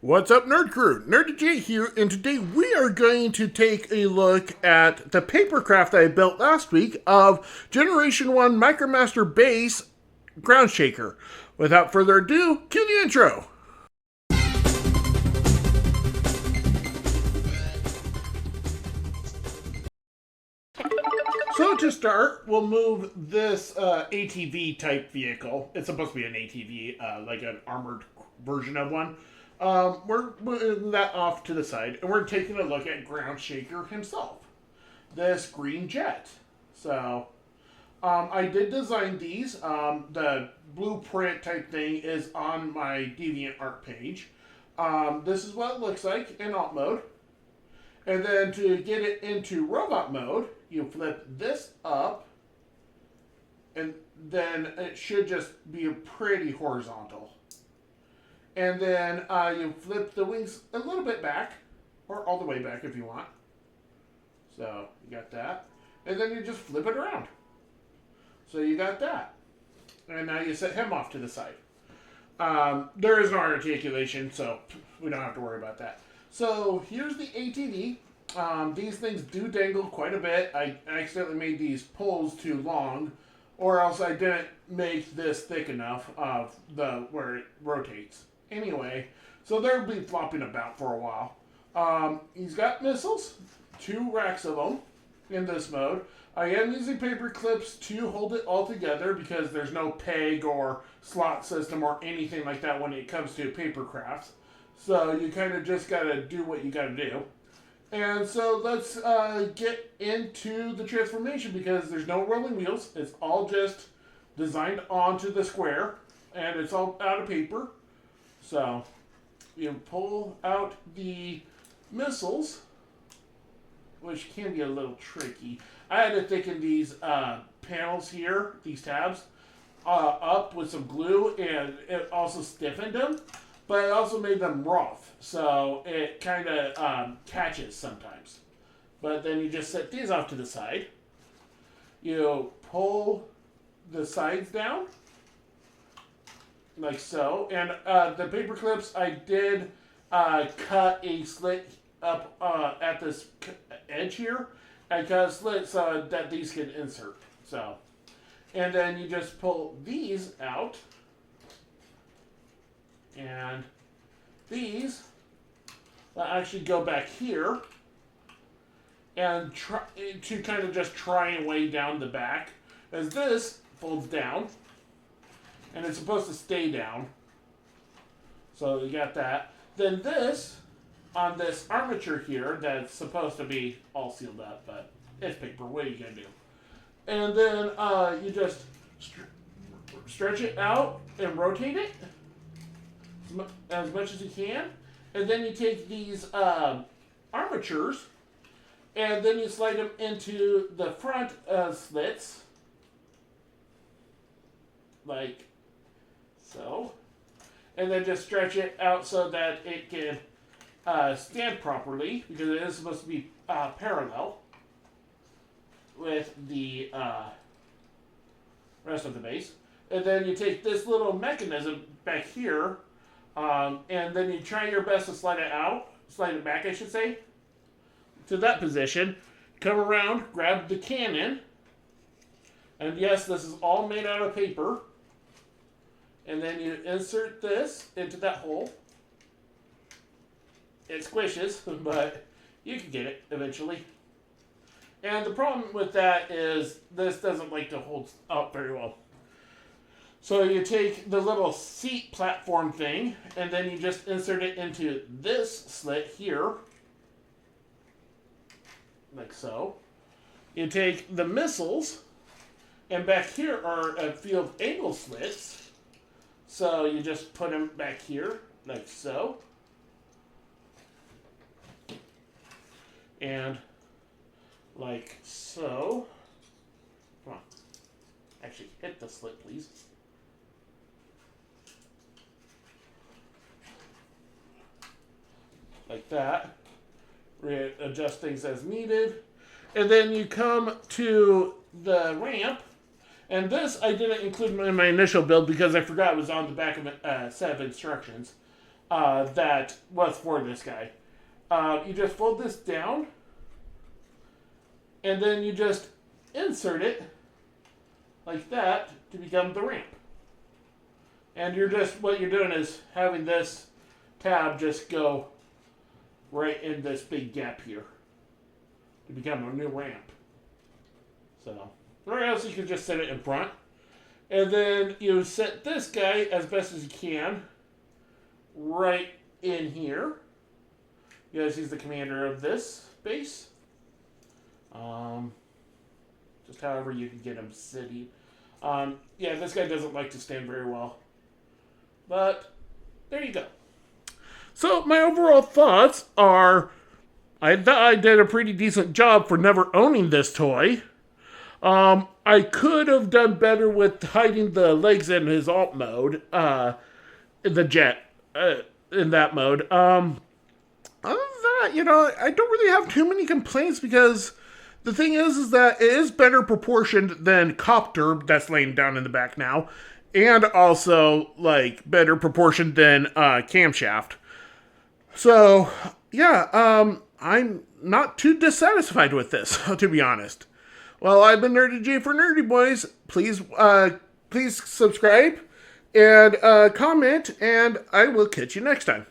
What's up, Nerd Crew? Nurdie J here, and today we are going to take a look at the papercraft I built last week of Generation 1 Micromaster Base Groundshaker. Without further ado, cue the intro. So to start, we'll move this ATV type vehicle. It's supposed to be an ATV, like an armored version of one. We're moving that off to the side, and we're taking a look at Groundshaker himself, this green jet. So, I did design these. The blueprint type thing is on my DeviantArt page. This is what it looks like in alt mode. And then to get it into robot mode, you flip this up, and then it should just be pretty horizontal. And then you flip the wings a little bit back, or all the way back if you want. So you got that. And then you just flip it around. So you got that. And now you set him off to the side. There is no articulation, so we don't have to worry about that. So here's the ATV. These things do dangle quite a bit. I accidentally made these poles too long, or else I didn't make this thick enough of where it rotates. Anyway, so they'll be flopping about for a while. He's got missiles, 2 racks of them in this mode. I am using paper clips to hold it all together because there's no peg or slot system or anything like that when it comes to paper crafts. So you kind of just got to do what you got to do. And so let's get into the transformation because there's no rolling wheels. It's all just designed onto the square, and it's all out of paper. So you pull out the missiles, which can be a little tricky. I had to thicken these panels here, these tabs, up with some glue, and it also stiffened them, but it also made them rough, so it kind of catches sometimes. But then you just set these off to the side. You pull the sides down, like so. And the paper clips, I did cut a slit up at this edge here. I cut a slit so that these can insert. So, and then you just pull these out. And these will actually go back here. And try to kind of just try and weigh down the back. As this folds down. And it's supposed to stay down. So you got that. Then this, on this armature here, that's supposed to be all sealed up, but it's paper. What are you going to do? And then you just stretch it out and rotate it as much as you can. And then you take these armatures and then you slide them into the front slits. Like so, and then just stretch it out so that it can stand properly because it is supposed to be parallel with the rest of the base. And then you take this little mechanism back here, and then you try your best to slide it back, I should say, to that position. Come around, grab the cannon, and yes, this is all made out of paper. And then you insert this into that hole. It squishes, but you can get it eventually. And the problem with that is this doesn't like to hold up very well. So you take the little seat platform thing, and then you just insert it into this slit here. Like so. You take the missiles, and back here are a few of angle slits. So you just put them back here, like so. And like so. Come on. Actually, hit the slit, please. Like that. Readjust things as needed. And then you come to the ramp. And this I didn't include in my initial build because I forgot it was on the back of a set of instructions. that was for this guy. You just fold this down, and then you just insert it like that to become the ramp. And what you're doing is having this tab just go right in this big gap here to become a new ramp. So, or else you can just set it in front. And then you set this guy as best as you can right in here. You guys, he's the commander of this base. Just however you can get him sitting. Yeah, this guy doesn't like to stand very well. But, there you go. So, my overall thoughts are, I did a pretty decent job for never owning this toy. I could have done better with hiding the legs in his alt mode, in the jet, in that mode. Other than that, I don't really have too many complaints because the thing is that it is better proportioned than Copter that's laying down in the back now, and also, better proportioned than, Camshaft. So, yeah, I'm not too dissatisfied with this, to be honest. Well, I've been Nurdie J for Nurdie Boys. Please subscribe and comment, and I will catch you next time.